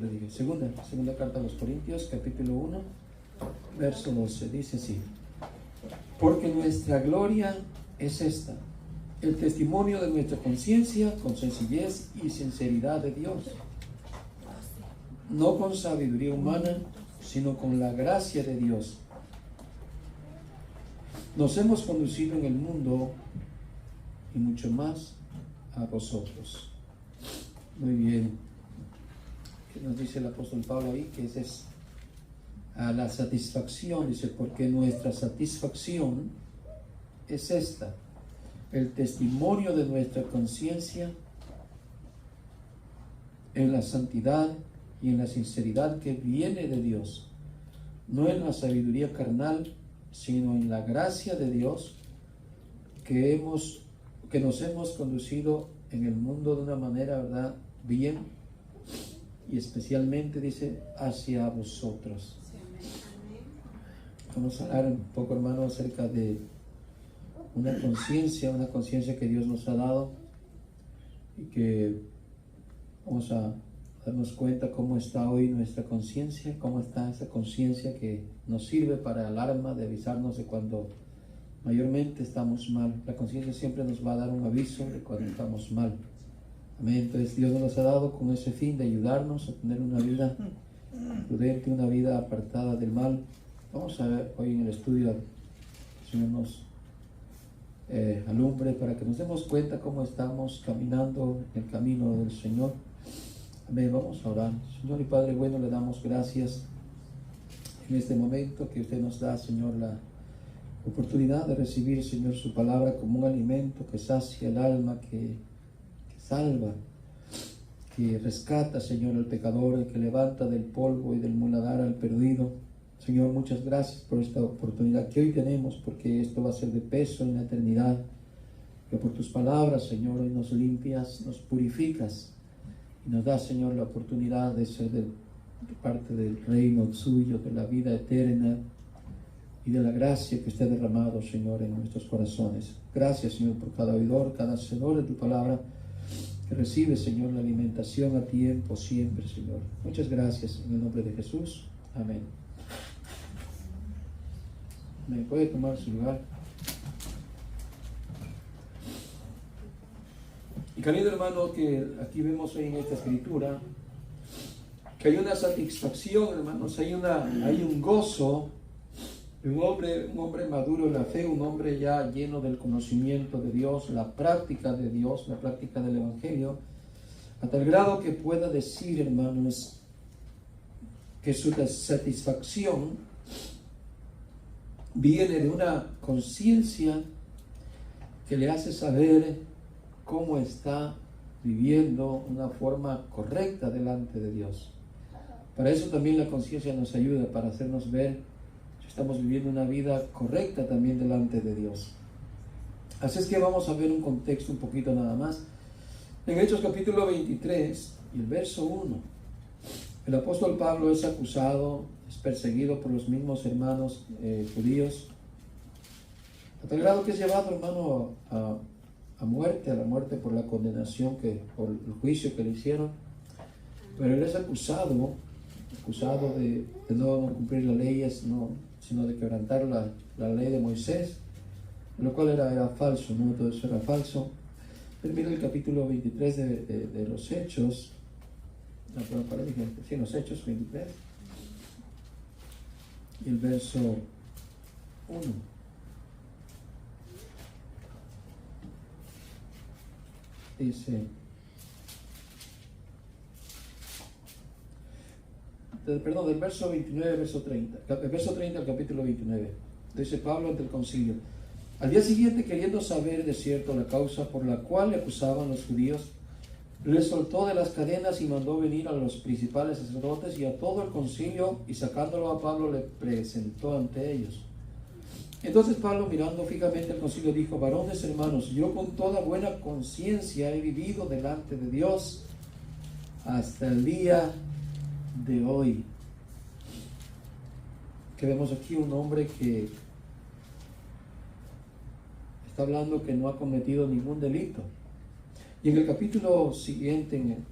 predije. Segunda carta a los Corintios, capítulo 1, verso 12. Dice así: porque nuestra gloria es esta, el testimonio de nuestra conciencia con sencillez y sinceridad de Dios, no con sabiduría humana, sino con la gracia de Dios. Nos hemos conducido en el mundo y mucho más a vosotros. Muy bien. ¿Qué nos dice el apóstol Pablo ahí? Que esa es a la satisfacción. Dice, porque nuestra satisfacción es esta, el testimonio de nuestra conciencia en la santidad y en la sinceridad que viene de Dios, no en la sabiduría carnal, sino en la gracia de Dios que nos hemos conducido en el mundo de una manera, ¿verdad?, bien, y especialmente, dice, hacia vosotros. Vamos a hablar un poco, hermano, acerca de una conciencia que Dios nos ha dado, y que vamos a darnos cuenta cómo está hoy nuestra conciencia, cómo está esa conciencia que nos sirve para alarma de avisarnos de cuando mayormente estamos mal. La conciencia siempre nos va a dar un aviso de cuando estamos mal. Amén. Entonces Dios nos ha dado con ese fin de ayudarnos a tener una vida prudente, una vida apartada del mal. Vamos a ver hoy en el estudio, el Señor nos alumbre para que nos demos cuenta cómo estamos caminando en el camino del Señor. Amén. Vamos a orar. Señor y Padre bueno, le damos gracias en este momento que usted nos da, Señor, la oportunidad de recibir, Señor, su palabra como un alimento que sacia el alma, que salva, que rescata, Señor, al pecador, que levanta del polvo y del muladar al perdido. Señor, muchas gracias por esta oportunidad que hoy tenemos, porque esto va a ser de peso en la eternidad. Que por tus palabras, Señor, hoy nos limpias, nos purificas y nos das, Señor, la oportunidad de ser de parte del reino suyo, de la vida eterna y de la gracia que usted ha derramado, Señor, en nuestros corazones. Gracias, Señor, por cada oidor, cada hacedor de tu palabra, que recibe, Señor, la alimentación a tiempo, siempre, Señor. Muchas gracias, en el nombre de Jesús. Amén. ¿Me puede tomar su lugar? Y querido hermano, que aquí vemos hoy en esta escritura que hay una satisfacción, hermanos, hay un gozo de un hombre maduro en la fe, un hombre ya lleno del conocimiento de Dios, la práctica de Dios, la práctica del Evangelio, a tal grado que pueda decir, hermanos, que su satisfacción viene de una conciencia que le hace saber cómo está viviendo una forma correcta delante de Dios. Para eso también la conciencia nos ayuda, para hacernos ver si estamos viviendo una vida correcta también delante de Dios. Así es que vamos a ver un contexto un poquito nada más. En Hechos capítulo 23 y el verso 1, el apóstol Pablo es acusado, es perseguido por los mismos hermanos judíos, a tal grado que es llevado, hermano, a la muerte por la condenación, por el juicio que le hicieron. Pero él es acusado de no cumplir la ley, sino de quebrantar la ley de Moisés, lo cual era falso, ¿no? Todo eso era falso. Pero mira el capítulo 23 de los Hechos, los Hechos 23, y el verso 1. Dice, del verso 29 al verso 30, del verso 30 al capítulo 29, dice Pablo ante el concilio: al día siguiente, queriendo saber de cierto la causa por la cual le acusaban los judíos, le soltó de las cadenas y mandó venir a los principales sacerdotes y a todo el concilio, y sacándolo a Pablo le presentó ante ellos. Entonces Pablo, mirando fijamente al concilio, dijo: varones hermanos, yo con toda buena conciencia he vivido delante de Dios hasta el día de hoy. Que vemos aquí un hombre que está hablando que no ha cometido ningún delito. Y en el capítulo siguiente, en el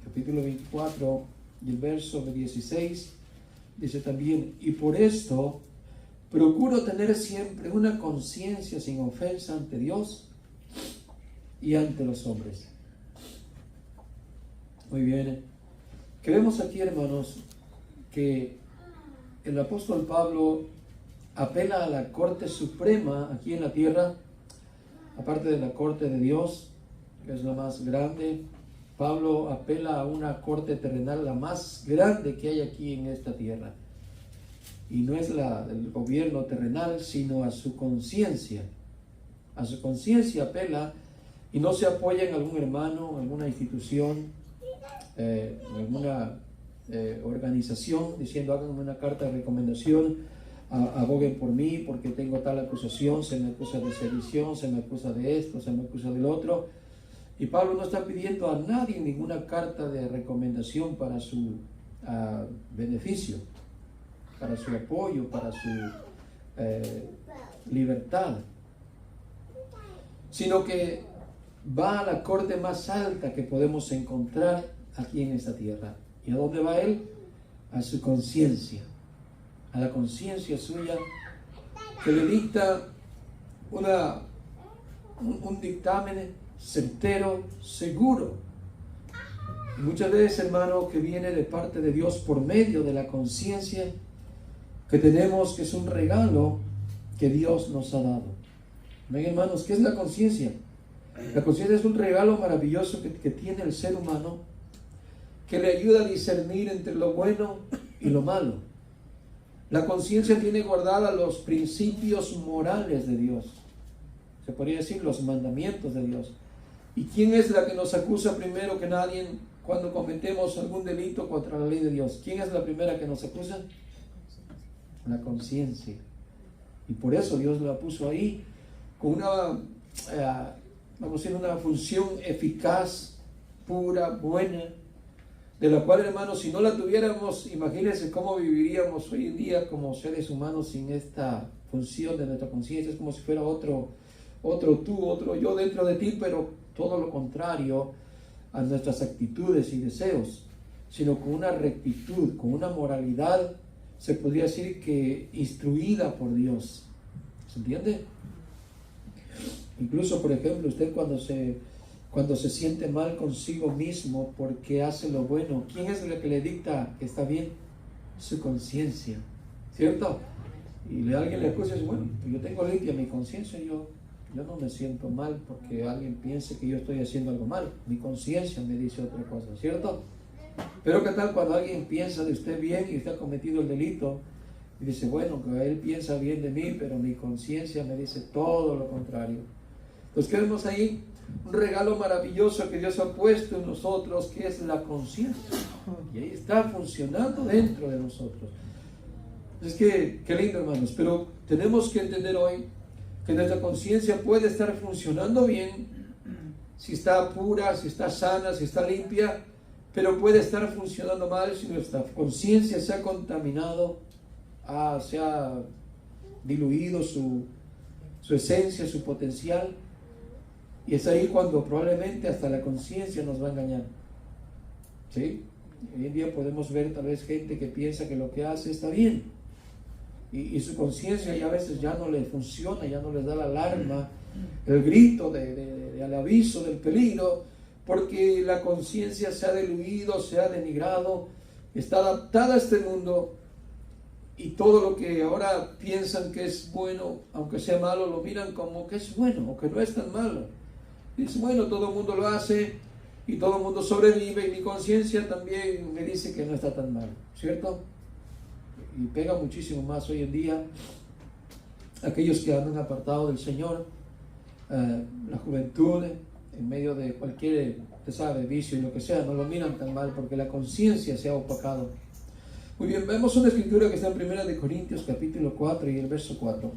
capítulo 24, y el verso 16 dice también: y por esto procuro tener siempre una conciencia sin ofensa ante Dios y ante los hombres. Muy bien. Creemos aquí, hermanos, que el apóstol Pablo apela a la Corte Suprema aquí en la tierra, aparte de la Corte de Dios, que es la más grande. Pablo apela a una corte terrenal, la más grande que hay aquí en esta tierra. Y no es la del gobierno terrenal, sino a su conciencia. A su conciencia apela y no se apoya en algún hermano, en alguna institución, en alguna organización, diciendo: háganme una carta de recomendación, aboguen por mí porque tengo tal acusación, se me acusa de sedición, se me acusa de esto, se me acusa del otro. Y Pablo no está pidiendo a nadie ninguna carta de recomendación para su beneficio, para su apoyo, para su libertad, sino que va a la corte más alta que podemos encontrar aquí en esta tierra. ¿Y a dónde va él? A su conciencia, a la conciencia suya, que le dicta un dictamen certero, seguro. Y muchas veces, hermano, que viene de parte de Dios por medio de la conciencia que tenemos, que es un regalo que Dios nos ha dado. Ven, hermanos, ¿qué es la conciencia? La conciencia es un regalo maravilloso que tiene el ser humano, que le ayuda a discernir entre lo bueno y lo malo. La conciencia tiene guardada los principios morales de Dios, se podría decir los mandamientos de Dios. ¿Y quién es la que nos acusa primero que nadie cuando cometemos algún delito contra la ley de Dios? ¿Quién es la primera que nos acusa? La conciencia. Y por eso Dios la puso ahí con una, vamos a decir, una función eficaz, pura, buena, de la cual, hermanos, si no la tuviéramos, imagínense cómo viviríamos hoy en día como seres humanos sin esta función de nuestra conciencia. Es como si fuera otro tú, otro yo dentro de ti, pero todo lo contrario a nuestras actitudes y deseos, sino con una rectitud, con una moralidad, se podría decir que instruida por Dios. ¿Se entiende? Incluso, por ejemplo, usted cuando se siente mal consigo mismo porque hace lo bueno, ¿quién es la que le dicta que está bien? Su conciencia, ¿cierto? Y alguien le acusa y dice: bueno, yo tengo limpia mi conciencia, yo no me siento mal porque alguien piense que yo estoy haciendo algo mal. Mi conciencia me dice otra cosa, ¿cierto? Pero ¿qué tal cuando alguien piensa de usted bien y usted ha cometido el delito y dice: bueno, que él piensa bien de mí, pero mi conciencia me dice todo lo contrario? Entonces, ¿qué vemos ahí? Un regalo maravilloso que Dios ha puesto en nosotros, que es la conciencia. Y ahí está funcionando dentro de nosotros. Es que, qué lindo, hermanos. Pero tenemos que entender hoy que nuestra conciencia puede estar funcionando bien, si está pura, si está sana, si está limpia, pero puede estar funcionando mal si nuestra conciencia se ha contaminado, se ha diluido su esencia, su potencial. Y es ahí cuando probablemente hasta la conciencia nos va a engañar. ¿Sí? Hoy en día podemos ver tal vez gente que piensa que lo que hace está bien. Y su conciencia ya a veces ya no le funciona, ya no les da la alarma, el grito al aviso del peligro, porque la conciencia se ha diluido, se ha denigrado, está adaptada a este mundo, y todo lo que ahora piensan que es bueno, aunque sea malo, lo miran como que es bueno o que no es tan malo. Dice: bueno, todo el mundo lo hace y todo el mundo sobrevive, y mi conciencia también me dice que no está tan mal, ¿cierto? Y pega muchísimo más hoy en día aquellos que han apartado del Señor, la juventud, en medio de cualquier, usted sabe, vicio y lo que sea, no lo miran tan mal porque la conciencia se ha opacado. Muy bien, vemos una escritura que está en 1 Corintios capítulo 4 y el verso 4.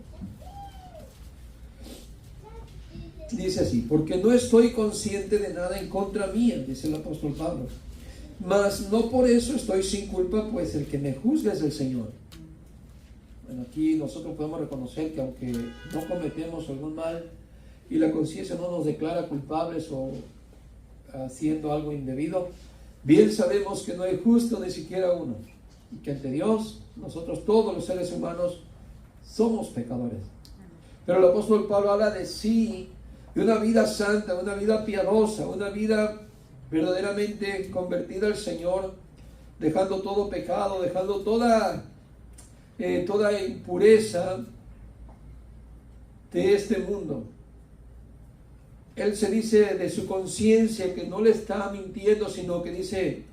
Dice así: porque no estoy consciente de nada en contra mía, dice el apóstol Pablo, mas no por eso estoy sin culpa, pues el que me juzga es el Señor. Bueno, aquí nosotros podemos reconocer que aunque no cometemos algún mal y la conciencia no nos declara culpables o haciendo algo indebido, Bien sabemos que no hay justo ni siquiera uno, y que ante Dios, nosotros todos los seres humanos somos pecadores. Pero el apóstol Pablo habla de sí, de una vida santa, una vida piadosa, una vida verdaderamente convertida al Señor, dejando todo pecado, dejando toda impureza de este mundo. Él se dice de su conciencia que no le está mintiendo, sino que dice: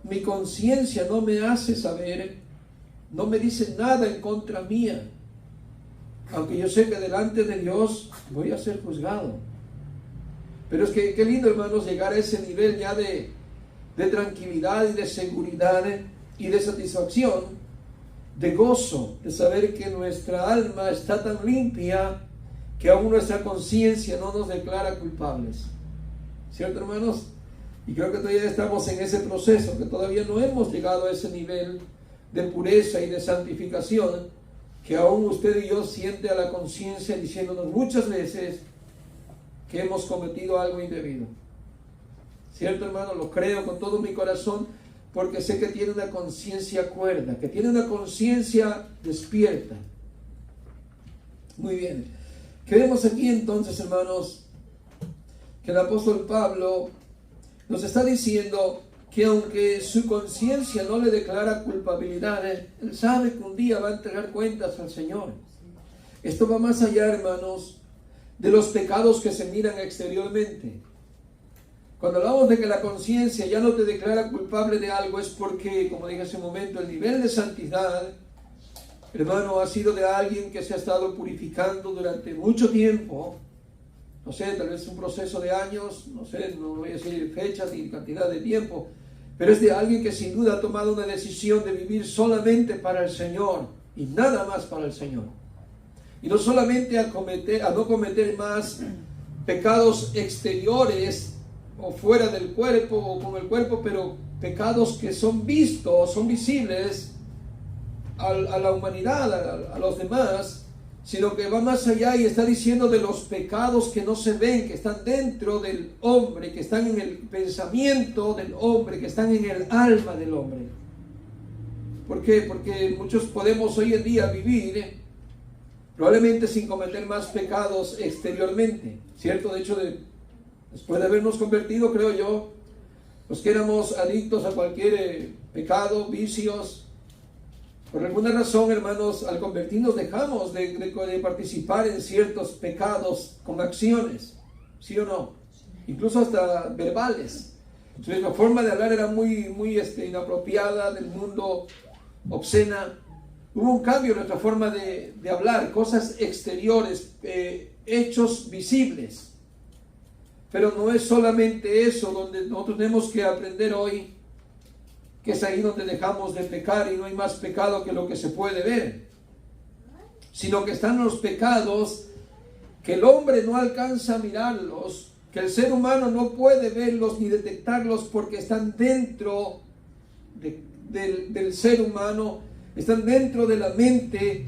mi conciencia no me hace saber, no me dice nada en contra mía, aunque yo sé que delante de Dios voy a ser juzgado. Pero es que qué lindo, hermanos, llegar a ese nivel ya de tranquilidad y de seguridad y de satisfacción, de gozo, de saber que nuestra alma está tan limpia que aún nuestra conciencia no nos declara culpables. ¿Cierto, hermanos? Y creo que todavía estamos en ese proceso, que todavía no hemos llegado a ese nivel de pureza y de santificación, que aún usted y yo siente a la conciencia diciéndonos muchas veces que hemos cometido algo indebido. ¿Cierto, hermano? Lo creo con todo mi corazón, porque sé que tiene una conciencia cuerda, que tiene una conciencia despierta. Muy bien. Vemos aquí entonces, hermanos, que el apóstol Pablo nos está diciendo que aunque su conciencia no le declara culpabilidad, él sabe que un día va a entregar cuentas al Señor. Esto va más allá, hermanos, de los pecados que se miran exteriormente. Cuando hablamos de que la conciencia ya no te declara culpable de algo, es porque, como dije hace un momento, el nivel de santidad, hermano, ha sido de alguien que se ha estado purificando durante mucho tiempo. No sé, tal vez un proceso de años, no sé, no voy a decir fechas ni cantidad de tiempo, pero es de alguien que sin duda ha tomado una decisión de vivir solamente para el Señor y nada más para el Señor. Y no solamente a no cometer más pecados exteriores o fuera del cuerpo o con el cuerpo, pero pecados que son vistos, son visibles a la humanidad, a los demás, sino que va más allá y está diciendo de los pecados que no se ven, que están dentro del hombre, que están en el pensamiento del hombre, que están en el alma del hombre. ¿Por qué? Porque muchos podemos hoy en día vivir probablemente sin cometer más pecados exteriormente, ¿cierto? De hecho, después de habernos convertido, creo yo, los que éramos adictos a cualquier pecado, vicios, por alguna razón, hermanos, al convertirnos dejamos de participar en ciertos pecados con acciones, ¿sí o no? Incluso hasta verbales. Entonces, la forma de hablar era muy inapropiada, del mundo, obscena. Hubo un cambio en nuestra forma de hablar, cosas exteriores, hechos visibles. Pero no es solamente eso donde nosotros tenemos que aprender hoy, que es ahí donde dejamos de pecar y no hay más pecado que lo que se puede ver, sino que están los pecados que el hombre no alcanza a mirarlos, que el ser humano no puede verlos ni detectarlos porque están dentro del ser humano, están dentro de la mente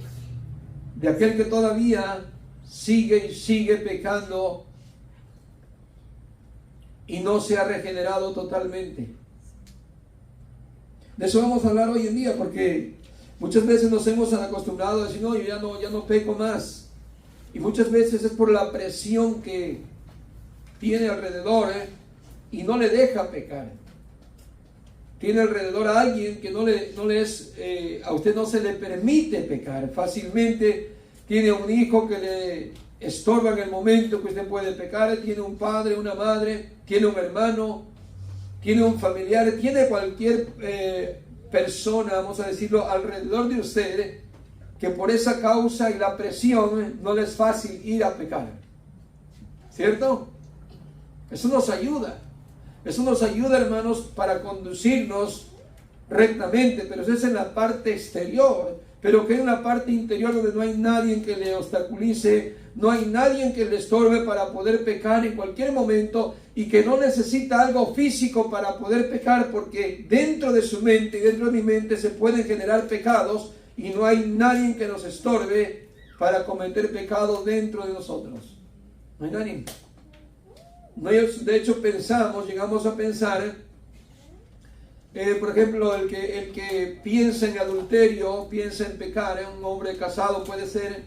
de aquel que todavía sigue pecando y no se ha regenerado totalmente. De eso vamos a hablar hoy en día, porque muchas veces nos hemos acostumbrado a decir, no, yo ya no peco más. Y muchas veces es por la presión que tiene alrededor, y no le deja pecar. Tiene alrededor a alguien que a usted no se le permite pecar. Fácilmente tiene un hijo que le estorba en el momento que usted puede pecar, tiene un padre, una madre, tiene un hermano, tiene un familiar, tiene cualquier persona, vamos a decirlo, alrededor de usted, que por esa causa y la presión no le es fácil ir a pecar. ¿Cierto? Eso nos ayuda. Eso nos ayuda, hermanos, para conducirnos rectamente, pero eso es en la parte exterior. Pero que en la parte interior, donde no hay nadie que le obstaculice, no hay nadie que le estorbe para poder pecar en cualquier momento, y que no necesita algo físico para poder pecar, porque dentro de su mente y dentro de mi mente se pueden generar pecados y no hay nadie que nos estorbe para cometer pecado dentro de nosotros. No hay nadie. De hecho llegamos a pensar Por ejemplo, el que piensa en adulterio, piensa en pecar, un hombre casado puede ser,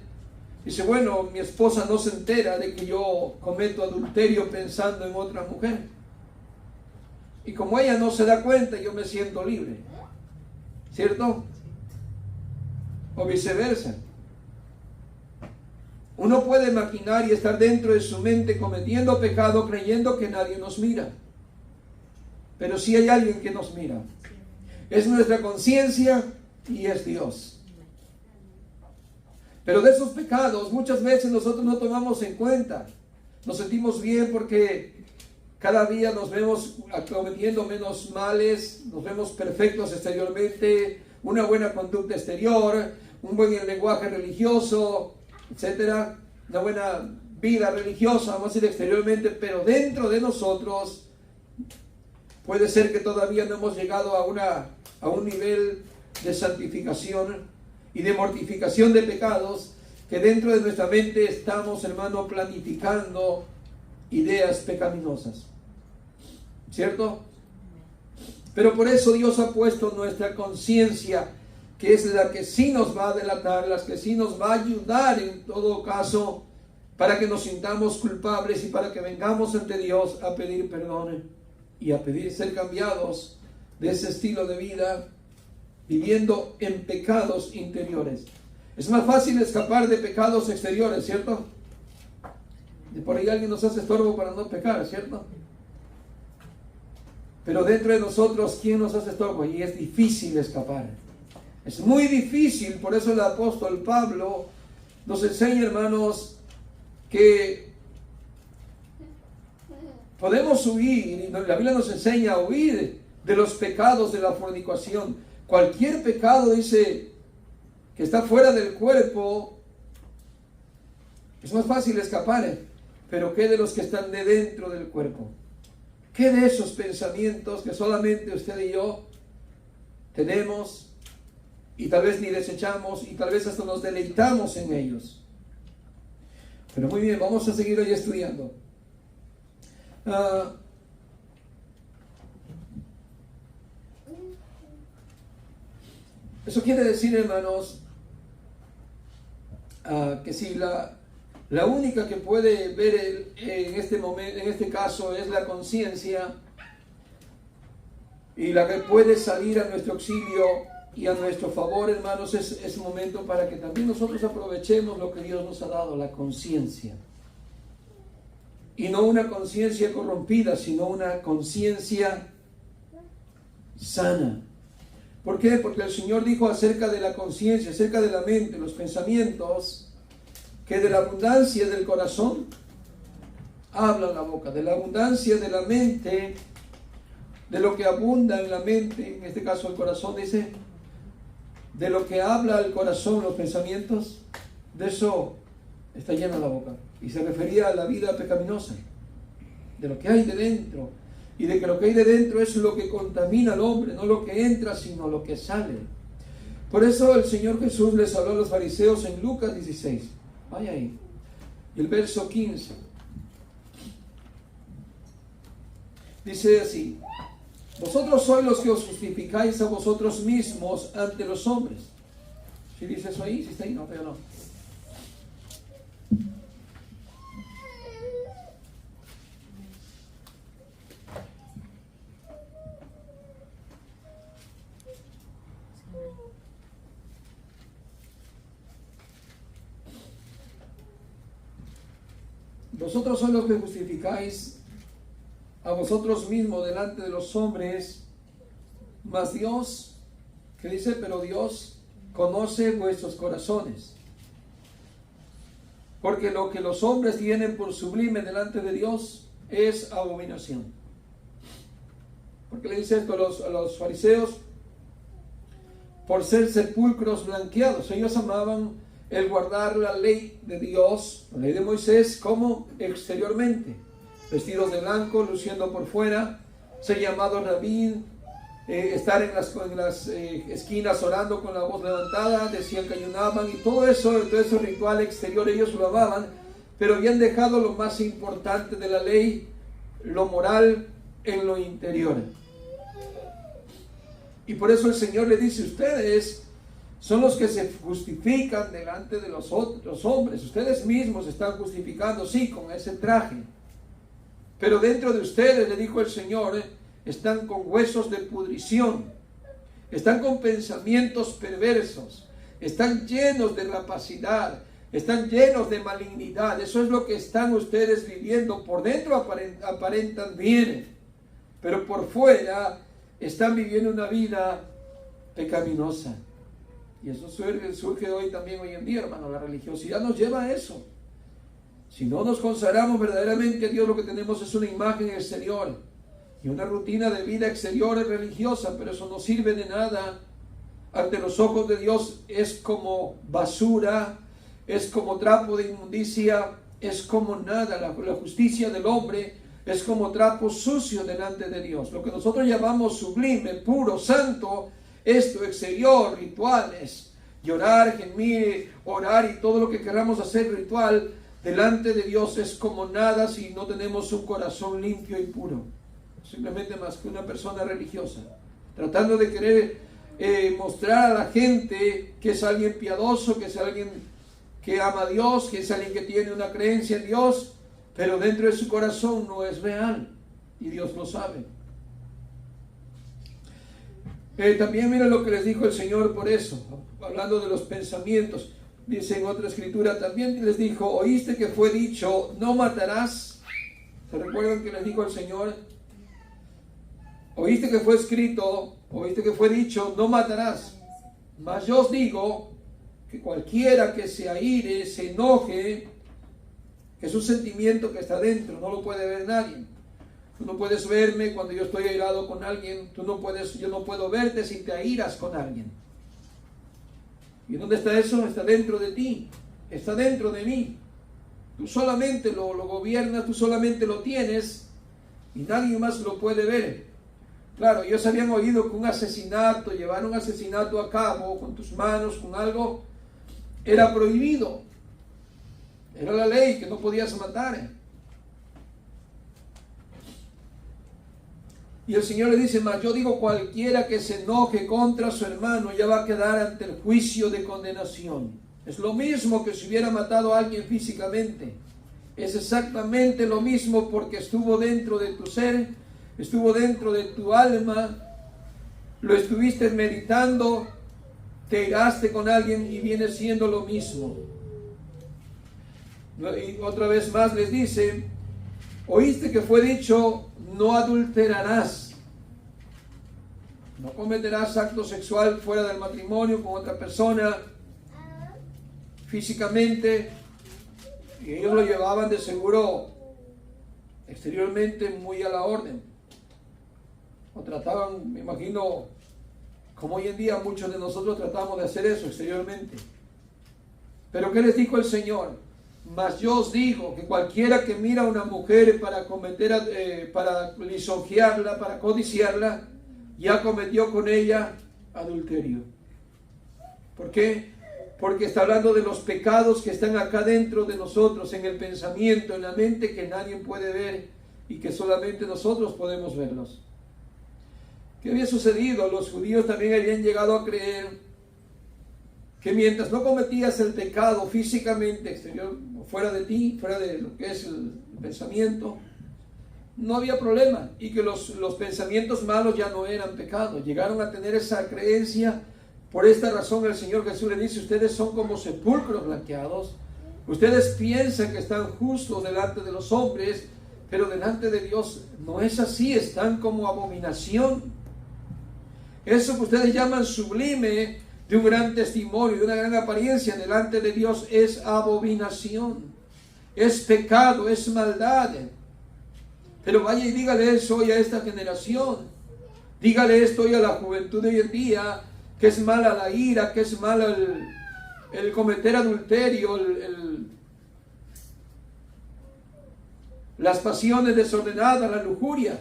dice, bueno, mi esposa no se entera de que yo cometo adulterio pensando en otra mujer. Y como ella no se da cuenta, yo me siento libre. ¿Cierto? O viceversa. Uno puede maquinar y estar dentro de su mente cometiendo pecado creyendo que nadie nos mira. Pero sí hay alguien que nos mira. Es nuestra conciencia y es Dios. Pero de esos pecados muchas veces nosotros no tomamos en cuenta. Nos sentimos bien porque cada día nos vemos cometiendo menos males, nos vemos perfectos exteriormente, una buena conducta exterior, un buen lenguaje religioso, etcétera, una buena vida religiosa, vamos a decir exteriormente, pero dentro de nosotros puede ser que todavía no hemos llegado a un nivel de santificación y de mortificación de pecados, que dentro de nuestra mente estamos, hermano, planificando ideas pecaminosas. ¿Cierto? Pero por eso Dios ha puesto nuestra conciencia, que es la que sí nos va a delatar, la que sí nos va a ayudar en todo caso, para que nos sintamos culpables y para que vengamos ante Dios a pedir perdón y a pedir ser cambiados de ese estilo de vida, viviendo en pecados interiores. Es más fácil escapar de pecados exteriores, ¿cierto? De por ahí alguien nos hace estorbo para no pecar, ¿cierto? Pero dentro de nosotros, ¿quién nos hace estorbo? Y es difícil escapar. Es muy difícil, por eso el apóstol Pablo nos enseña, hermanos, que podemos huir, y la Biblia nos enseña a huir de los pecados de la fornicación. Cualquier pecado, dice, que está fuera del cuerpo, es más fácil escapar, pero ¿qué de los que están de dentro del cuerpo? ¿Qué de esos pensamientos que solamente usted y yo tenemos y tal vez ni desechamos y tal vez hasta nos deleitamos en ellos? Pero muy bien, vamos a seguir hoy estudiando. Eso quiere decir, hermanos, que si la única que puede ver en este momento, en este caso, es la conciencia, y la que puede salir a nuestro auxilio y a nuestro favor, hermanos, es momento para que también nosotros aprovechemos lo que Dios nos ha dado, la conciencia. Y no una conciencia corrompida, sino una conciencia sana. ¿Por qué? Porque el Señor dijo acerca de la conciencia, acerca de la mente, los pensamientos, que de la abundancia del corazón habla la boca, de la abundancia de la mente, de lo que abunda en la mente, en este caso el corazón, dice, de lo que habla el corazón, los pensamientos, de eso está llena la boca. Y se refería a la vida pecaminosa, de lo que hay de dentro, y de que lo que hay de dentro es lo que contamina al hombre, no lo que entra, sino lo que sale. Por eso el Señor Jesús les habló a los fariseos en Lucas 16. Vaya ahí. Y el verso 15. Dice así: vosotros sois los que os justificáis a vosotros mismos ante los hombres. ¿Sí dice eso ahí? ¿Sí está ahí? No, pero no. Vosotros sois los que justificáis a vosotros mismos delante de los hombres, mas Dios, que dice, pero Dios conoce vuestros corazones. Porque lo que los hombres tienen por sublime delante de Dios es abominación. ¿Por qué le dice esto a los fariseos? Por ser sepulcros blanqueados. Ellos amaban el guardar la ley de Dios, la ley de Moisés, como exteriormente, vestidos de blanco, luciendo por fuera, ser llamados rabí, estar en las esquinas orando con la voz levantada, decían que ayunaban, y todo ese ritual exterior ellos lo amaban, pero habían dejado lo más importante de la ley, lo moral, en lo interior. Y por eso el Señor le dice, ustedes son los que se justifican delante de los otros hombres. Ustedes mismos se están justificando, sí, con ese traje. Pero dentro de ustedes, le dijo el Señor, están con huesos de pudrición. Están con pensamientos perversos. Están llenos de rapacidad. Están llenos de malignidad. Eso es lo que están ustedes viviendo. Por dentro aparentan bien, pero por fuera están viviendo una vida pecaminosa. Y eso surge hoy también, hoy en día, hermano. La religiosidad nos lleva a eso. Si no nos consagramos verdaderamente a Dios, lo que tenemos es una imagen exterior y una rutina de vida exterior y religiosa, pero eso no sirve de nada. Ante los ojos de Dios es como basura, es como trapo de inmundicia, es como nada. La justicia del hombre es como trapo sucio delante de Dios. Lo que nosotros llamamos sublime, puro, santo, esto exterior, rituales, llorar, gemir, orar y todo lo que queramos hacer ritual, delante de Dios es como nada si no tenemos un corazón limpio y puro. Simplemente más que una persona religiosa, tratando de querer mostrar a la gente que es alguien piadoso, que es alguien que ama a Dios, que es alguien que tiene una creencia en Dios, pero dentro de su corazón no es real, y Dios lo sabe. También miren lo que les dijo el Señor por eso, hablando de los pensamientos. Dice en otra escritura, también les dijo, oíste que fue dicho, no matarás. ¿Se recuerdan que les dijo el Señor? Oíste que fue escrito, oíste que fue dicho, no matarás. Mas yo os digo que cualquiera que se aire, se enoje, que es un sentimiento que está dentro, no lo puede ver nadie. Tú no puedes verme cuando yo estoy airado con alguien, yo no puedo verte si te airas con alguien. ¿Y dónde está eso? Está dentro de ti, está dentro de mí. Tú solamente lo gobiernas, tú solamente lo tienes y nadie más lo puede ver. Claro, ellos habían oído que un asesinato, llevar un asesinato a cabo con tus manos, con algo, era prohibido. Era la ley que no podías matar. Y el Señor le dice, mas yo digo, cualquiera que se enoje contra su hermano ya va a quedar ante el juicio de condenación. Es lo mismo que si hubiera matado a alguien físicamente. Es exactamente lo mismo porque estuvo dentro de tu ser, estuvo dentro de tu alma, lo estuviste meditando, te iraste con alguien y viene siendo lo mismo. Y otra vez más les dice, oíste que fue dicho, no adulterarás, no cometerás acto sexual fuera del matrimonio con otra persona físicamente, y ellos lo llevaban de seguro exteriormente muy a la orden, o trataban, me imagino, como hoy en día muchos de nosotros tratamos de hacer eso exteriormente. Pero ¿qué les dijo el Señor? Mas yo os digo que cualquiera que mira a una mujer para para lisonjearla, para codiciarla, ya cometió con ella adulterio. ¿Por qué? Porque está hablando de los pecados que están acá dentro de nosotros, en el pensamiento, en la mente, que nadie puede ver y que solamente nosotros podemos verlos. ¿Qué había sucedido? Los judíos también habían llegado a creer que mientras no cometías el pecado físicamente, exterior, fuera de ti, fuera de lo que es el pensamiento, no había problema, y que los pensamientos malos ya no eran pecado. Llegaron a tener esa creencia. Por esta razón el Señor Jesús le dice, ustedes son como sepulcros blanqueados, ustedes piensan que están justos delante de los hombres, pero delante de Dios no es así, están como abominación. Eso que ustedes llaman sublime, de un gran testimonio, de una gran apariencia delante de Dios, es abominación, es pecado, es maldad. Pero vaya y dígale eso hoy a esta generación, dígale esto hoy a la juventud de hoy en día, que es mala la ira, que es mala el cometer adulterio, las pasiones desordenadas, la lujuria.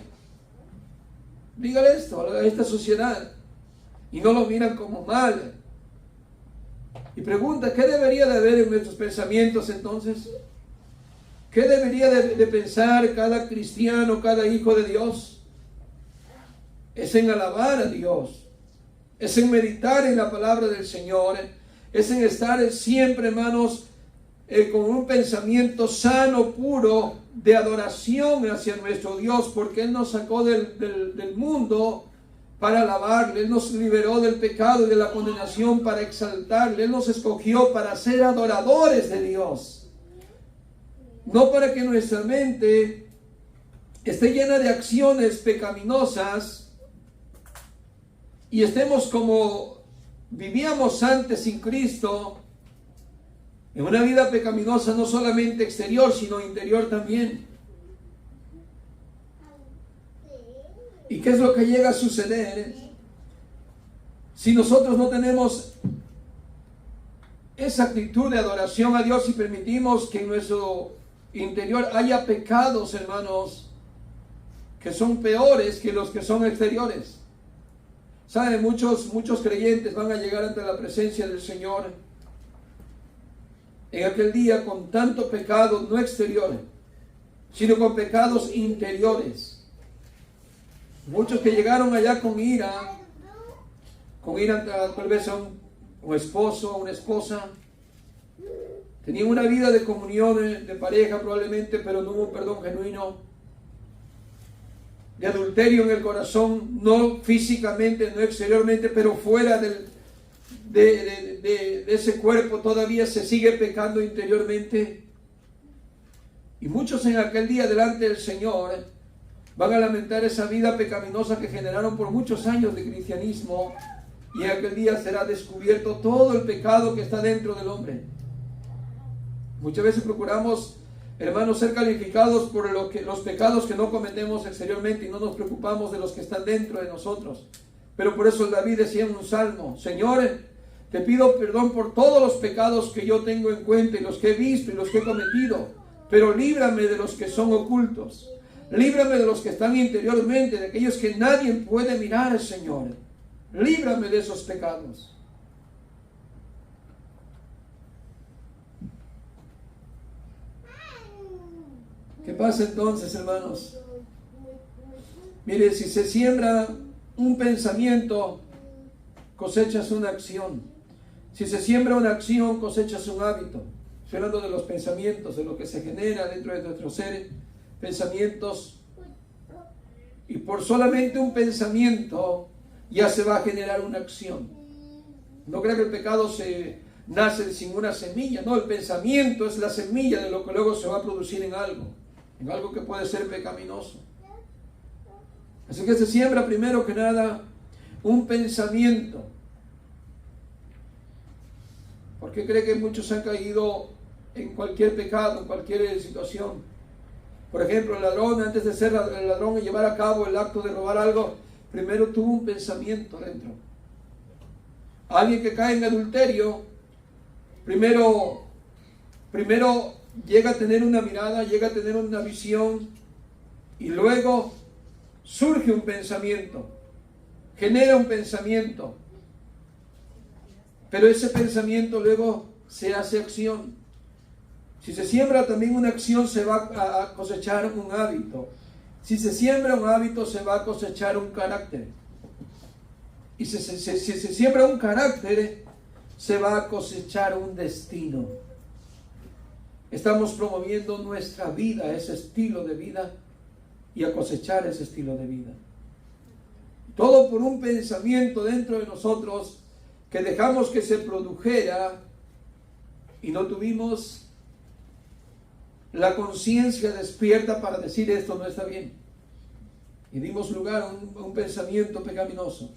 Dígale esto a esta sociedad y no lo miran como mal. Y pregunta, ¿qué debería de haber en nuestros pensamientos entonces? ¿Qué debería de pensar cada cristiano, cada hijo de Dios? Es en alabar a Dios, es en meditar en la palabra del Señor, es en estar siempre, hermanos, con un pensamiento sano, puro, de adoración hacia nuestro Dios, porque Él nos sacó del mundo para alabarle. Él nos liberó del pecado y de la condenación para exaltarle. Él nos escogió para ser adoradores de Dios. No para que nuestra mente esté llena de acciones pecaminosas y estemos como vivíamos antes sin Cristo, en una vida pecaminosa no solamente exterior, sino interior también. ¿Y qué es lo que llega a suceder? Si nosotros no tenemos esa actitud de adoración a Dios y permitimos que en nuestro interior haya pecados, hermanos, que son peores que los que son exteriores. ¿Saben? Muchos creyentes van a llegar ante la presencia del Señor en aquel día con tanto pecado, no exteriores, sino con pecados interiores. Muchos que llegaron allá con ira tal vez a un esposo, a una esposa, tenían una vida de comunión de pareja probablemente, pero no hubo un perdón genuino, de adulterio en el corazón, no físicamente, no exteriormente, pero fuera de ese cuerpo todavía se sigue pecando interiormente. Y muchos en aquel día delante del Señor van a lamentar esa vida pecaminosa que generaron por muchos años de cristianismo, y en aquel día será descubierto todo el pecado que está dentro del hombre. Muchas veces procuramos, hermanos, ser calificados por los pecados que no cometemos exteriormente y no nos preocupamos de los que están dentro de nosotros. Pero por eso David decía en un salmo: Señor, te pido perdón por todos los pecados que yo tengo en cuenta y los que he visto y los que he cometido, pero líbrame de los que son ocultos. Líbrame de los que están interiormente, de aquellos que nadie puede mirar, Señor. Líbrame de esos pecados. ¿Qué pasa entonces, hermanos? Mire, si se siembra un pensamiento, cosechas una acción. Si se siembra una acción, cosechas un hábito. Estoy hablando de los pensamientos, de lo que se genera dentro de nuestro ser. Pensamientos, y por solamente un pensamiento ya se va a generar una acción. No crea que el pecado se nace sin una semilla. No, el pensamiento es la semilla de lo que luego se va a producir en algo que puede ser pecaminoso. Así que se siembra primero que nada un pensamiento. ¿Por qué cree que muchos han caído en cualquier pecado, en cualquier situación? Por ejemplo, el ladrón, antes de ser el ladrón y llevar a cabo el acto de robar algo, primero tuvo un pensamiento dentro. Alguien que cae en adulterio, primero llega a tener una mirada, llega a tener una visión, y luego surge un pensamiento, genera un pensamiento, pero ese pensamiento luego se hace acción. Si se siembra también una acción, se va a cosechar un hábito. Si se siembra un hábito, se va a cosechar un carácter. Y si se siembra un carácter, se va a cosechar un destino. Estamos promoviendo nuestra vida, ese estilo de vida, y a cosechar ese estilo de vida. Todo por un pensamiento dentro de nosotros que dejamos que se produjera y no tuvimos la conciencia despierta para decir: esto no está bien, y dimos lugar a un pensamiento pecaminoso.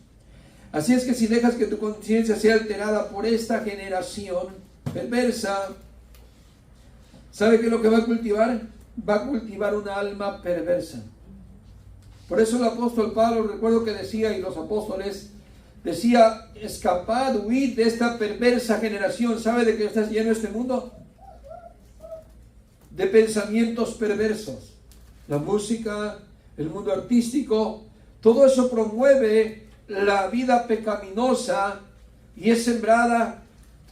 Así es que si dejas que tu conciencia sea alterada por esta generación perversa, ¿sabe qué es lo que va a cultivar? Va a cultivar una alma perversa. Por eso el apóstol Pablo, recuerdo que decía, y los apóstoles decía: escapad, huid de esta perversa generación. ¿Sabe de qué está lleno este mundo? De pensamientos perversos. La música, el mundo artístico, todo eso promueve la vida pecaminosa y es sembrada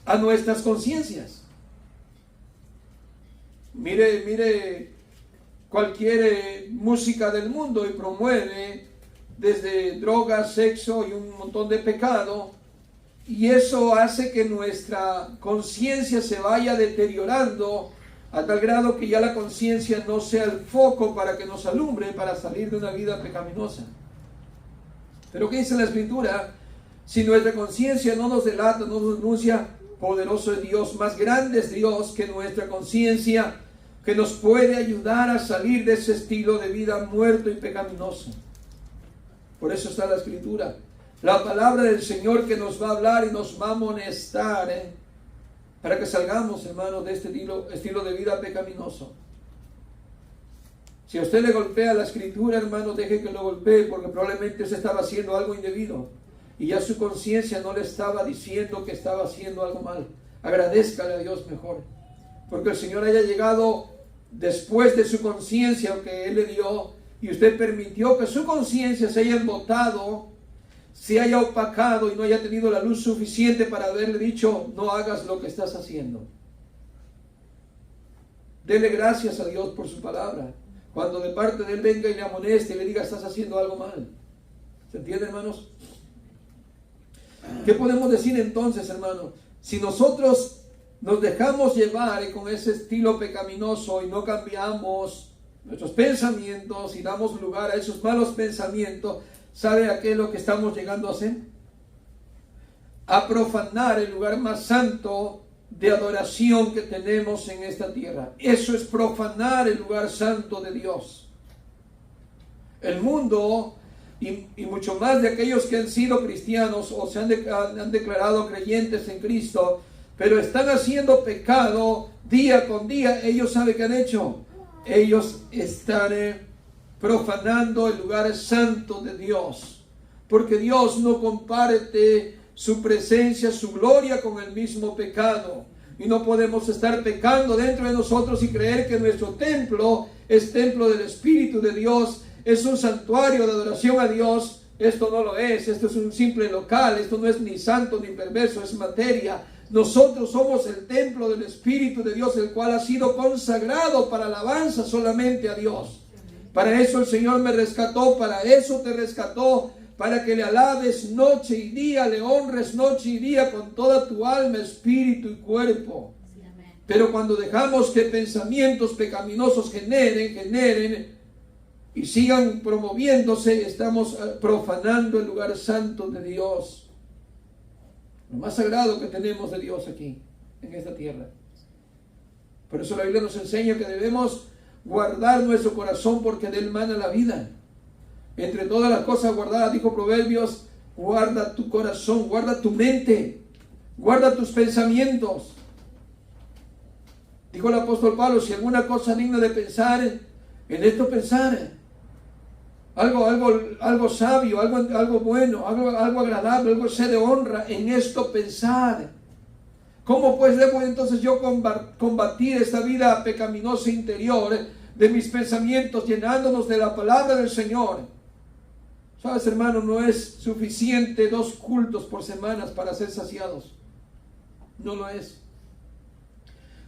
a nuestras conciencias. Mire cualquier música del mundo y promueve desde drogas, sexo y un montón de pecado. Y eso hace que nuestra conciencia se vaya deteriorando a tal grado que ya la conciencia no sea el foco para que nos alumbre para salir de una vida pecaminosa. Pero ¿qué dice la Escritura? Si nuestra conciencia no nos delata, no nos denuncia, poderoso es Dios, más grande es Dios que nuestra conciencia, que nos puede ayudar a salir de ese estilo de vida muerto y pecaminoso. Por eso está la Escritura, la palabra del Señor que nos va a hablar y nos va a amonestar, para que salgamos, hermanos, de este estilo de vida pecaminoso. Si a usted le golpea la Escritura, hermano, deje que lo golpee, porque probablemente usted estaba haciendo algo indebido y ya su conciencia no le estaba diciendo que estaba haciendo algo mal. Agradézcale a Dios mejor, porque el Señor haya llegado después de su conciencia que Él le dio, y usted permitió que su conciencia se haya embotado, se haya opacado y no haya tenido la luz suficiente para haberle dicho: no hagas lo que estás haciendo. Dele gracias a Dios por su palabra. Cuando de parte de Él venga y le amoneste y le diga: estás haciendo algo mal. ¿Se entiende, hermanos? ¿Qué podemos decir entonces, hermanos? Si nosotros nos dejamos llevar con ese estilo pecaminoso y no cambiamos nuestros pensamientos y damos lugar a esos malos pensamientos, ¿sabe a qué es lo que estamos llegando a hacer? A profanar el lugar más santo de adoración que tenemos en esta tierra. Eso es profanar el lugar santo de Dios. El mundo y mucho más de aquellos que han sido cristianos o se han declarado creyentes en Cristo, pero están haciendo pecado día con día. Ellos saben qué han hecho. Ellos están profanando el lugar santo de Dios, porque Dios no comparte su presencia, su gloria con el mismo pecado. Y no podemos estar pecando dentro de nosotros y creer que nuestro templo es templo del Espíritu de Dios, es un santuario de adoración a Dios. Esto no lo es, esto es un simple local, esto no es ni santo ni perverso, es materia. Nosotros somos el templo del Espíritu de Dios, el cual ha sido consagrado para alabanza solamente a Dios. Para eso el Señor me rescató, para eso te rescató, para que le alabes noche y día, le honres noche y día con toda tu alma, espíritu y cuerpo. Pero cuando dejamos que pensamientos pecaminosos generen y sigan promoviéndose, estamos profanando el lugar santo de Dios, lo más sagrado que tenemos de Dios aquí, en esta tierra. Por eso la Biblia nos enseña que debemos guardar nuestro corazón, porque de él mana la vida. Entre todas las cosas guardadas, dijo Proverbios, guarda tu corazón, guarda tu mente, guarda tus pensamientos. Dijo el apóstol Pablo: si alguna cosa digna de pensar, en esto pensar. Algo sabio, algo bueno, algo agradable, algo sea de honra, en esto pensar. ¿Cómo pues debo entonces yo combatir esta vida pecaminosa interior de mis pensamientos, llenándonos de la palabra del Señor? Sabes, hermano, no es suficiente 2 cultos por semana para ser saciados. No lo es.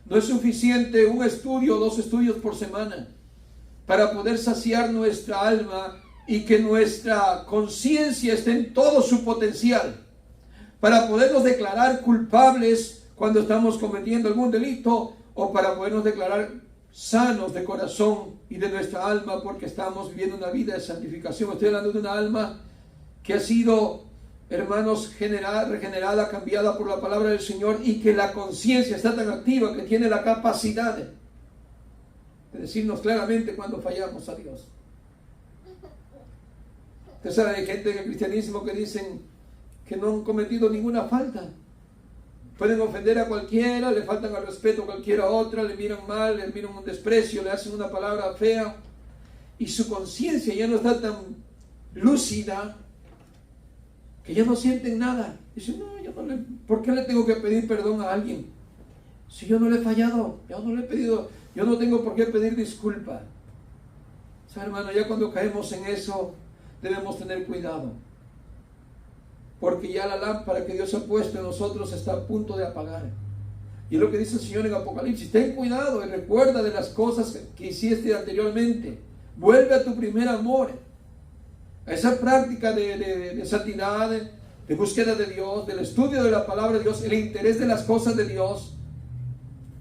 No es suficiente un estudio o 2 estudios por semana para poder saciar nuestra alma y que nuestra conciencia esté en todo su potencial, para podernos declarar culpables cuando estamos cometiendo algún delito, o para podernos declarar sanos de corazón y de nuestra alma, porque estamos viviendo una vida de santificación. Estoy hablando de una alma que ha sido, hermanos, regenerada, cambiada por la palabra del Señor, y que la conciencia está tan activa que tiene la capacidad de decirnos claramente cuando fallamos a Dios. Usted sabe, hay gente en el cristianismo que dicen que no han cometido ninguna falta. Pueden ofender a cualquiera, le faltan al respeto a cualquiera otra, le miran mal, le miran un desprecio, le hacen una palabra fea, y su conciencia ya no está tan lúcida que ya no sienten nada. Dicen: ¿por qué le tengo que pedir perdón a alguien? Si yo no le he fallado, yo no le he pedido, yo no tengo por qué pedir disculpa. O sea, hermano, ya cuando caemos en eso, debemos tener cuidado, porque ya la lámpara que Dios ha puesto en nosotros está a punto de apagar. Y es lo que dice el Señor en Apocalipsis: ten cuidado y recuerda de las cosas que hiciste anteriormente. Vuelve a tu primer amor. a esa práctica de santidad, de búsqueda de Dios, del estudio de la palabra de Dios, el interés de las cosas de Dios.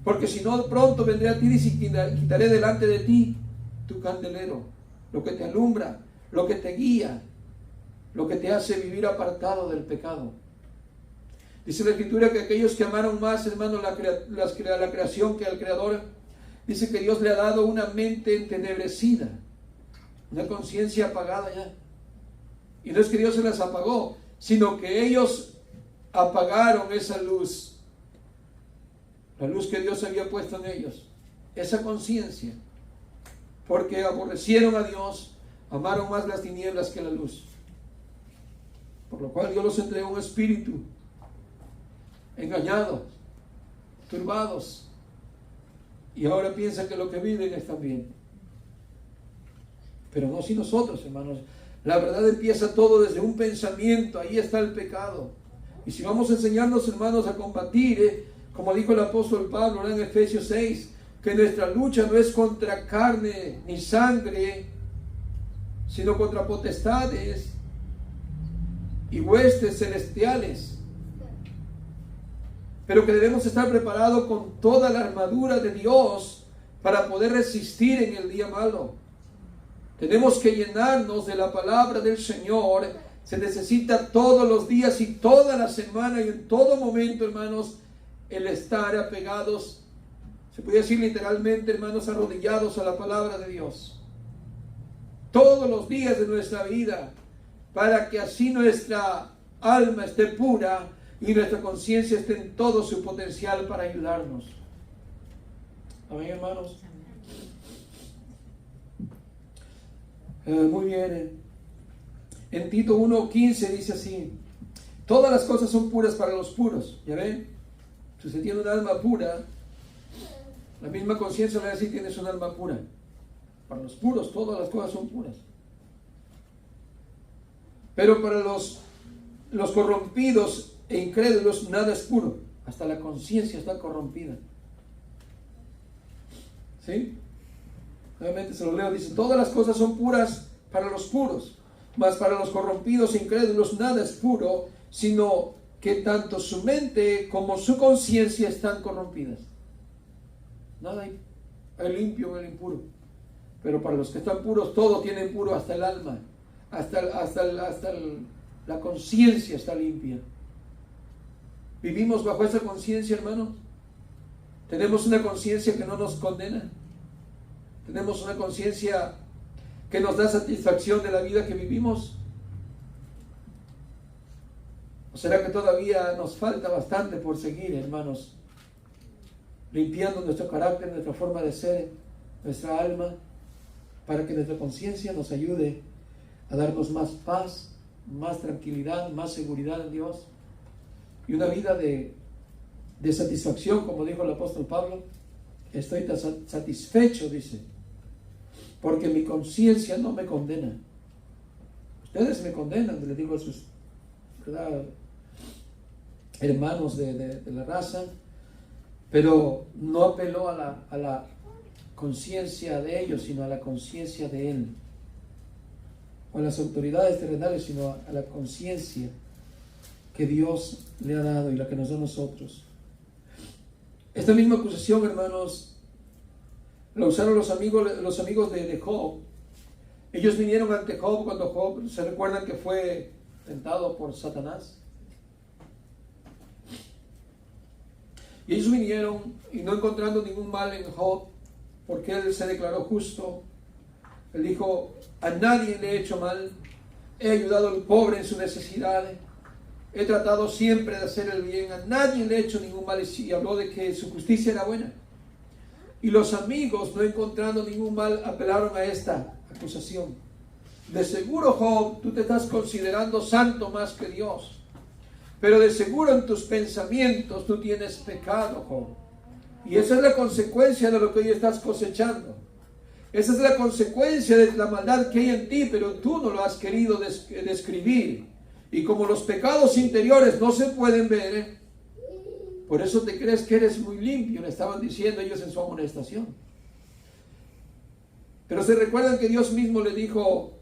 Porque si no, pronto vendré a ti y quitaré delante de ti tu candelero, lo que te alumbra, lo que te guía, lo que te hace vivir apartado del pecado. Dice la Escritura que aquellos que amaron más, hermanos, la creación que al Creador, dice que Dios le ha dado una mente entenebrecida, una conciencia apagada ya. Y no es que Dios se las apagó, sino que ellos apagaron esa luz, la luz que Dios había puesto en ellos, esa conciencia, porque aborrecieron a Dios, amaron más las tinieblas que la luz. Por lo cual Dios los entregó un espíritu, engañados, turbados, y ahora piensan que lo que viven está bien. Pero no si nosotros, hermanos. La verdad empieza todo desde un pensamiento, ahí está el pecado. Y si vamos a enseñarnos, hermanos, a combatir, como dijo el apóstol Pablo en Efesios 6, que nuestra lucha no es contra carne ni sangre, sino contra potestades y huestes celestiales. Pero que debemos estar preparados con toda la armadura de Dios para poder resistir en el día malo. Tenemos que llenarnos de la palabra del Señor. Se necesita todos los días y toda la semana y en todo momento, hermanos, el estar apegados, se puede decir literalmente, hermanos, arrodillados a la palabra de Dios. Todos los días de nuestra vida, para que así nuestra alma esté pura y nuestra conciencia esté en todo su potencial para ayudarnos. Amén, hermanos. Muy bien. En Tito 1:15 dice así: todas las cosas son puras para los puros. ¿Ya ven? Si usted tiene un alma pura, la misma conciencia le va a decir: tienes un alma pura. Para los puros todas las cosas son puras. Pero para los corrompidos e incrédulos nada es puro. Hasta la conciencia está corrompida. ¿Sí? Nuevamente se lo leo, dice: todas las cosas son puras para los puros, mas para los corrompidos e incrédulos nada es puro, sino que tanto su mente como su conciencia están corrompidas. Nada hay limpio en el impuro. Pero para los que están puros, todo tiene puro, hasta el alma, hasta la conciencia está limpia. ¿Vivimos bajo esa conciencia, hermano? ¿Tenemos una conciencia que no nos condena? ¿Tenemos una conciencia que nos da satisfacción de la vida que vivimos? ¿O será que todavía nos falta bastante por seguir, hermanos? Limpiando nuestro carácter, nuestra forma de ser, nuestra alma, para que nuestra conciencia nos ayude a darnos más paz, más tranquilidad, más seguridad en Dios y una vida de satisfacción, como dijo el apóstol Pablo. Estoy satisfecho, dice, porque mi conciencia no me condena. Ustedes me condenan, les digo a sus, ¿verdad?, hermanos de la raza, pero no apeló a la conciencia de ellos, sino a la conciencia de Él, o a las autoridades terrenales, sino a la conciencia que Dios le ha dado y la que nos da a nosotros. Esta misma acusación, hermanos, la usaron los amigos de Job. Ellos vinieron ante Job cuando Job, ¿se recuerdan que fue tentado por Satanás? Y ellos vinieron y no encontrando ningún mal en Job, porque él se declaró justo. Él dijo: a nadie le he hecho mal, he ayudado al pobre en su necesidad, he tratado siempre de hacer el bien, a nadie le he hecho ningún mal, y habló de que su justicia era buena. Y los amigos, no encontrando ningún mal, apelaron a esta acusación. De seguro, Job, tú te estás considerando santo más que Dios, pero de seguro en tus pensamientos tú tienes pecado, Job. Y esa es la consecuencia de lo que hoy estás cosechando. Esa es la consecuencia de la maldad que hay en ti, pero tú no lo has querido describir. Y como los pecados interiores no se pueden ver, por eso te crees que eres muy limpio, le estaban diciendo ellos en su amonestación. Pero se recuerdan que Dios mismo le dijo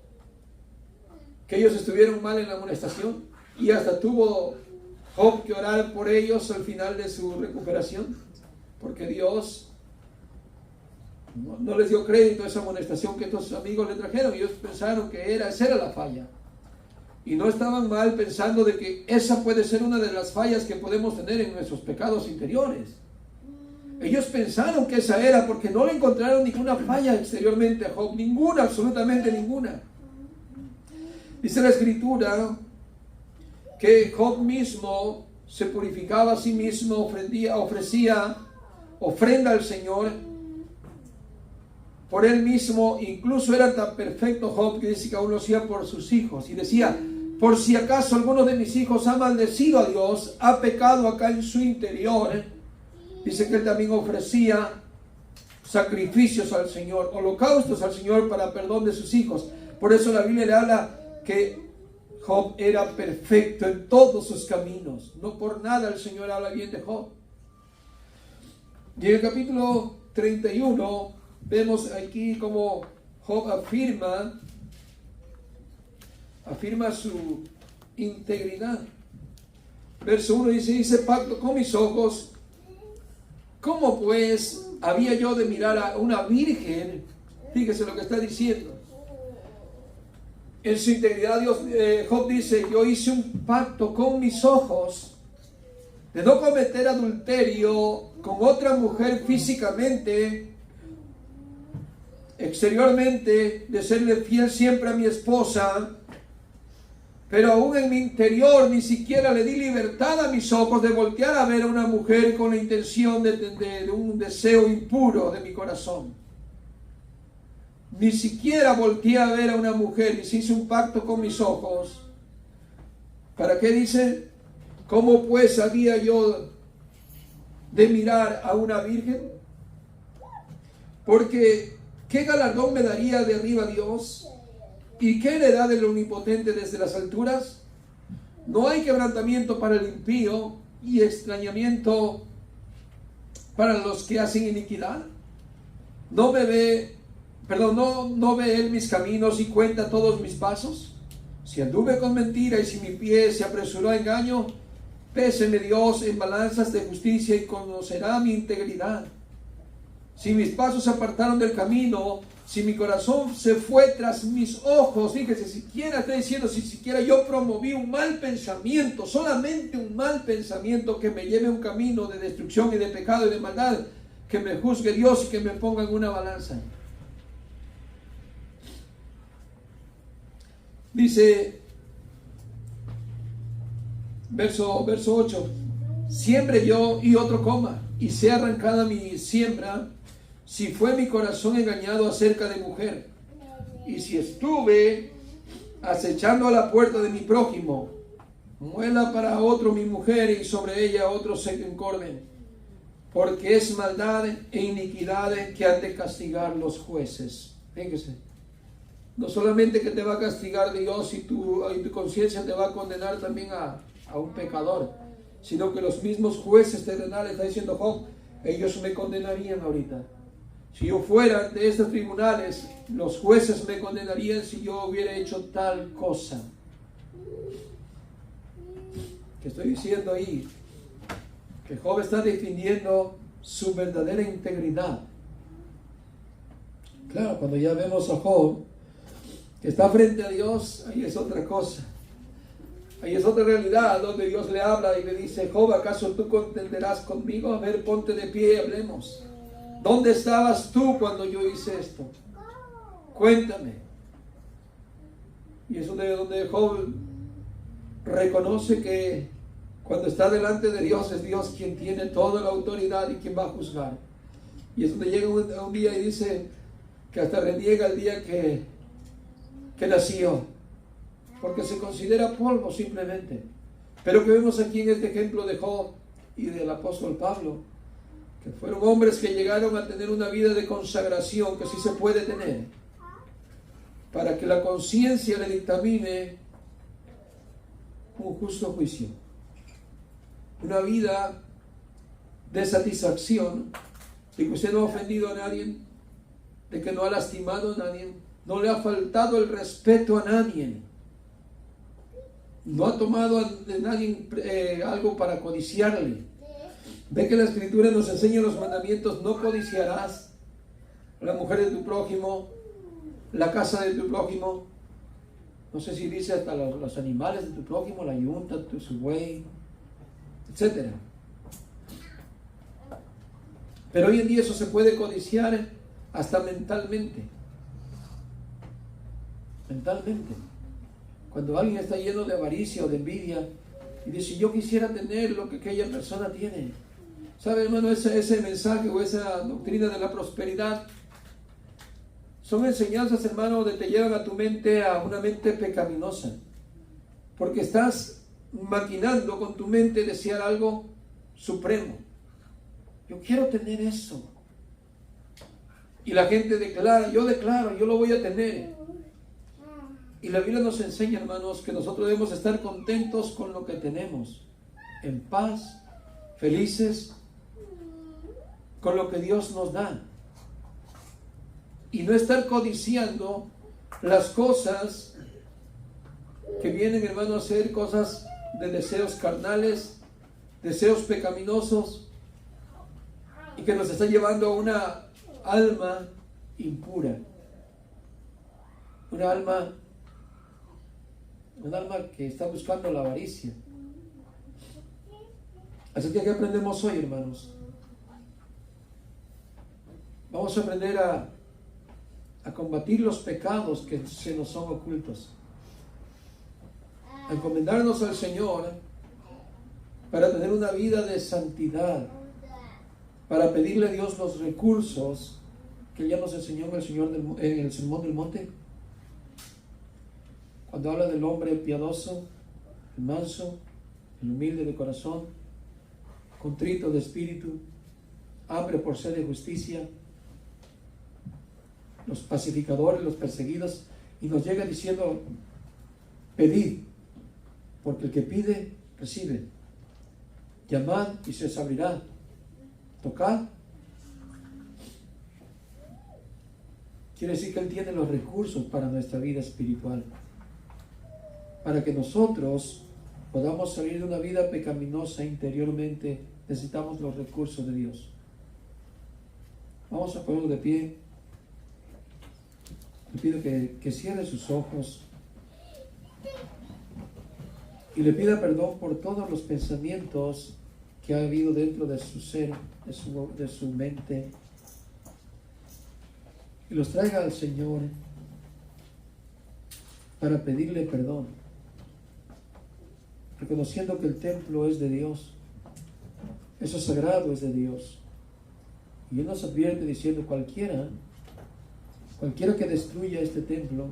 que ellos estuvieron mal en la amonestación y hasta tuvo Job que orar por ellos al final de su recuperación, porque Dios no les dio crédito a esa amonestación que estos amigos le trajeron. Ellos pensaron que esa era la falla, y no estaban mal pensando de que esa puede ser una de las fallas que podemos tener en nuestros pecados interiores. Ellos pensaron que esa era, porque no le encontraron ninguna falla exteriormente a Job, ninguna, absolutamente ninguna. Dice la Escritura que Job mismo se purificaba a sí mismo, ofrecía ofrenda al Señor por él mismo. Incluso era tan perfecto Job que dice que aún lo hacía por sus hijos, y decía: por si acaso alguno de mis hijos ha maldecido a Dios, ha pecado acá en su interior. Dice que él también ofrecía sacrificios al Señor, holocaustos al Señor para perdón de sus hijos. Por eso la Biblia le habla que Job era perfecto en todos sus caminos. No por nada el Señor habla bien de Job. Y en el capítulo 31 vemos aquí como Job afirma su integridad. Verso 1 dice: hice pacto con mis ojos. ¿Cómo pues había yo de mirar a una virgen? Fíjese lo que está diciendo. En su integridad Job dice: yo hice un pacto con mis ojos de no cometer adulterio con otra mujer físicamente, exteriormente, de serle fiel siempre a mi esposa, pero aún en mi interior ni siquiera le di libertad a mis ojos de voltear a ver a una mujer con la intención de un deseo impuro de mi corazón. Ni siquiera volteé a ver a una mujer, y hice un pacto con mis ojos. ¿Para qué dice? ¿Cómo pues había yo de mirar a una virgen? Porque ¿qué galardón me daría de arriba Dios? ¿Y qué heredad del Omnipotente desde las alturas? No hay quebrantamiento para el impío y extrañamiento para los que hacen iniquidad. No ve él mis caminos y cuenta todos mis pasos. Si anduve con mentira y si mi pie se apresuró a engaño, péseme Dios en balanzas de justicia y conocerá mi integridad. Si mis pasos se apartaron del camino, si mi corazón se fue tras mis ojos, fíjese, siquiera está diciendo, si siquiera yo promoví un mal pensamiento, solamente un mal pensamiento que me lleve a un camino de destrucción y de pecado y de maldad, que me juzgue Dios y que me ponga en una balanza. Dice, verso 8, siembre yo y otro coma, y sea arrancada mi siembra, si fue mi corazón engañado acerca de mujer, y si estuve acechando a la puerta de mi prójimo, muela para otro mi mujer, y sobre ella otros se encorden, porque es maldad e iniquidad que han de castigar los jueces. Fíjese, no solamente que te va a castigar Dios y tu conciencia te va a condenar también a un pecador, sino que los mismos jueces terrenales, está diciendo Job, ellos me condenarían ahorita. Si yo fuera de estos tribunales, los jueces me condenarían si yo hubiera hecho tal cosa. ¿Qué estoy diciendo ahí? Que Job está definiendo su verdadera integridad. Claro, cuando ya vemos a Job que está frente a Dios, ahí es otra cosa. Ahí es otra realidad donde Dios le habla y le dice: Job, ¿acaso tú contenderás conmigo? A ver, ponte de pie y hablemos. ¿Dónde estabas tú cuando yo hice esto? Cuéntame. Y eso de donde Job reconoce que cuando está delante de Dios es Dios quien tiene toda la autoridad y quien va a juzgar. Y es donde llega un día y dice que hasta reniega el día que nació, porque se considera polvo simplemente. Pero que vemos aquí en este ejemplo de Job y del apóstol Pablo, que fueron hombres que llegaron a tener una vida de consagración, que sí se puede tener, para que la conciencia le dictamine un justo juicio, una vida de satisfacción, de que usted no ha ofendido a nadie, de que no ha lastimado a nadie, no le ha faltado el respeto a nadie, no ha tomado de nadie algo para codiciarle. Ve que la Escritura nos enseña los mandamientos: no codiciarás la mujer de tu prójimo, la casa de tu prójimo. No sé si dice hasta los animales de tu prójimo, la yunta, su buey, etc. Pero hoy en día eso se puede codiciar hasta mentalmente. Mentalmente. Cuando alguien está lleno de avaricia o de envidia y dice: yo quisiera tener lo que aquella persona tiene. ¿Sabe, hermano? Ese mensaje o esa doctrina de la prosperidad son enseñanzas, hermano, que te llevan a tu mente a una mente pecaminosa. Porque estás maquinando con tu mente desear algo supremo. Yo quiero tener eso. Y la gente declara: yo declaro, yo lo voy a tener. Y la Biblia nos enseña, hermanos, que nosotros debemos estar contentos con lo que tenemos, en paz, felices con lo que Dios nos da, y no estar codiciando las cosas que vienen, hermano, a ser cosas de deseos carnales, deseos pecaminosos, y que nos está llevando a una alma impura, un alma que está buscando la avaricia. Así que, ¿qué aprendemos hoy, hermanos? Vamos a aprender a combatir los pecados que se nos son ocultos, a encomendarnos al Señor para tener una vida de santidad, para pedirle a Dios los recursos que ya nos enseñó en el Sermón del Monte, cuando habla del hombre piadoso, el manso, el humilde de corazón, contrito de espíritu, hambre por sed de justicia, los pacificadores, los perseguidos, y nos llega diciendo: pedid, porque el que pide, recibe. Llamad y se os abrirá. Tocad. Quiere decir que Él tiene los recursos para nuestra vida espiritual. Para que nosotros podamos salir de una vida pecaminosa interiormente, necesitamos los recursos de Dios. Vamos a ponerlo de pie. Le pido que cierre sus ojos y le pida perdón por todos los pensamientos que ha habido dentro de su ser, de su mente, y los traiga al Señor para pedirle perdón, reconociendo que el templo es de Dios, eso sagrado es de Dios. Y Él nos advierte diciendo: cualquiera que destruya este templo,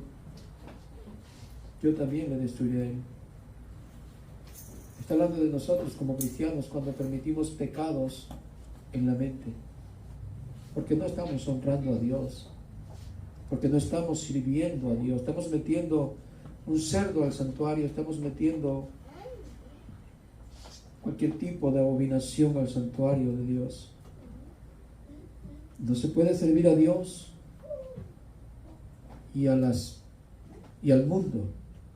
yo también le destruiré. Está hablando de nosotros como cristianos cuando permitimos pecados en la mente, porque no estamos honrando a Dios, porque no estamos sirviendo a Dios. Estamos metiendo un cerdo al santuario, estamos metiendo cualquier tipo de abominación al santuario de Dios. No se puede servir a Dios y al mundo,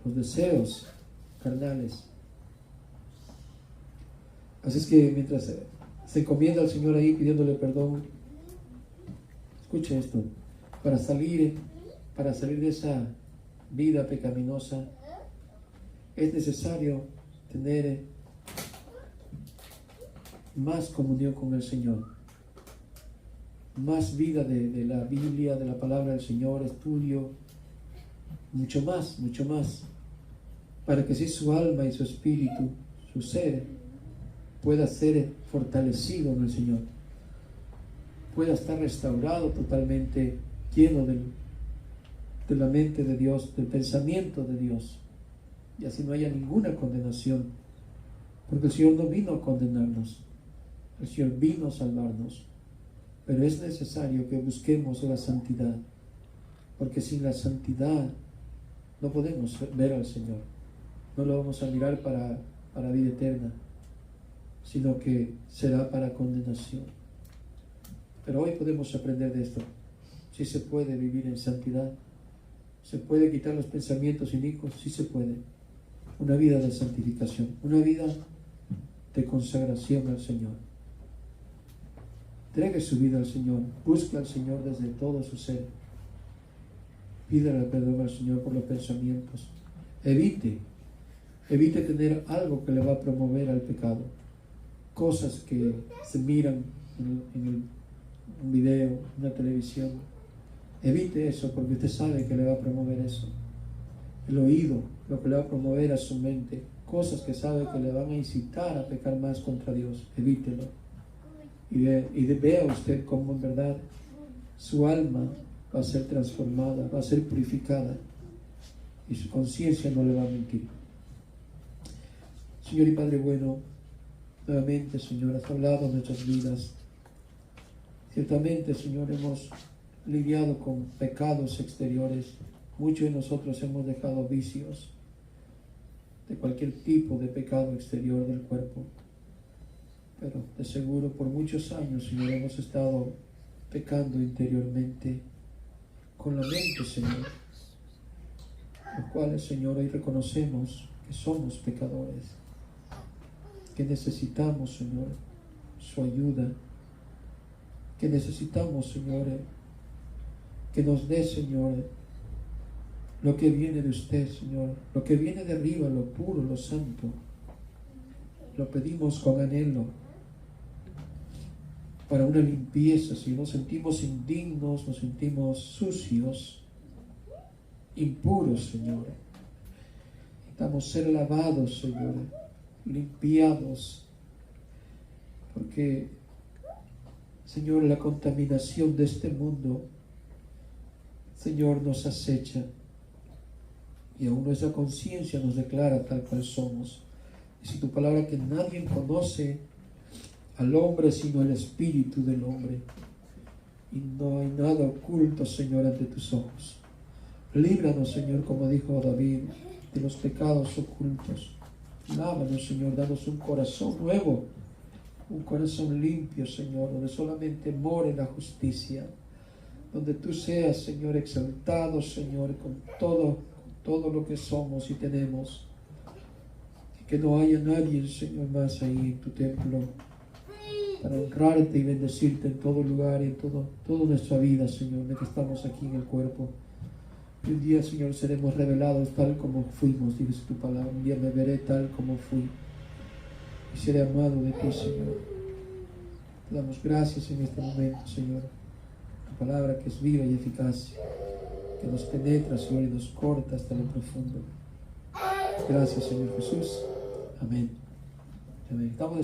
los deseos carnales. Así es que mientras se encomienda al Señor ahí pidiéndole perdón, escuche esto: para salir de esa vida pecaminosa es necesario tener más comunión con el Señor, más vida de la Biblia, de la palabra del Señor, estudio, mucho más, para que si su alma y su espíritu, su ser, pueda ser fortalecido en el Señor, pueda estar restaurado totalmente, lleno de la mente de Dios, del pensamiento de Dios, y así no haya ninguna condenación, porque el Señor no vino a condenarnos, el Señor vino a salvarnos. Pero es necesario que busquemos la santidad, porque sin la santidad no podemos ver al Señor, no lo vamos a mirar para vida eterna, sino que será para condenación. Pero hoy podemos aprender de esto. Si se puede vivir en santidad, se puede quitar los pensamientos inicuos, sí se puede. una vida de santificación, una vida de consagración al Señor. Entregue su vida al Señor, busque al Señor desde todo su ser. Pídale perdón al Señor por los pensamientos. Evite tener algo que le va a promover al pecado. Cosas que se miran en un video, en una televisión. Evite eso porque usted sabe que le va a promover eso. El oído, lo que le va a promover a su mente. Cosas que sabe que le van a incitar a pecar más contra Dios. Evítelo. Y vea usted cómo en verdad su alma va a ser transformada, va a ser purificada y su conciencia no le va a mentir. Señor y Padre bueno, nuevamente, Señor, has hablado en nuestras vidas. Ciertamente, Señor, hemos lidiado con pecados exteriores. Muchos de nosotros hemos dejado vicios de cualquier tipo de pecado exterior del cuerpo. Pero de seguro por muchos años, Señor, hemos estado pecando interiormente con la mente, Señor. Los cuales, Señor, hoy reconocemos que somos pecadores, que necesitamos, Señor, su ayuda, que necesitamos, Señor, que nos dé, Señor, lo que viene de usted, Señor, lo que viene de arriba, lo puro, lo santo. Lo pedimos con anhelo para una limpieza. Si nos sentimos indignos, nos sentimos sucios, impuros, Señor, necesitamos ser lavados, Señor, limpiados, porque, Señor, la contaminación de este mundo, Señor, nos acecha y aún nuestra conciencia nos declara tal cual somos. Dice tu palabra que nadie conoce al hombre sino el espíritu del hombre, y no hay nada oculto, Señor, ante tus ojos. Líbranos, Señor, como dijo David, de los pecados ocultos. Lávanos, Señor, danos un corazón nuevo, un corazón limpio, Señor, donde solamente more la justicia, donde tú seas, Señor, exaltado, Señor, con todo lo que somos y tenemos, y que no haya nadie, Señor, más ahí en tu templo para honrarte y bendecirte en todo lugar y en toda nuestra vida, Señor, de que estamos aquí en el cuerpo. Y un día, Señor, seremos revelados tal como fuimos, dice tu palabra. Un día me veré tal como fui y seré amado de ti, Señor. Te damos gracias en este momento, Señor. Tu palabra que es viva y eficaz, que nos penetra, Señor, y nos corta hasta lo profundo. Gracias, Señor Jesús. Amén. Amén. Estamos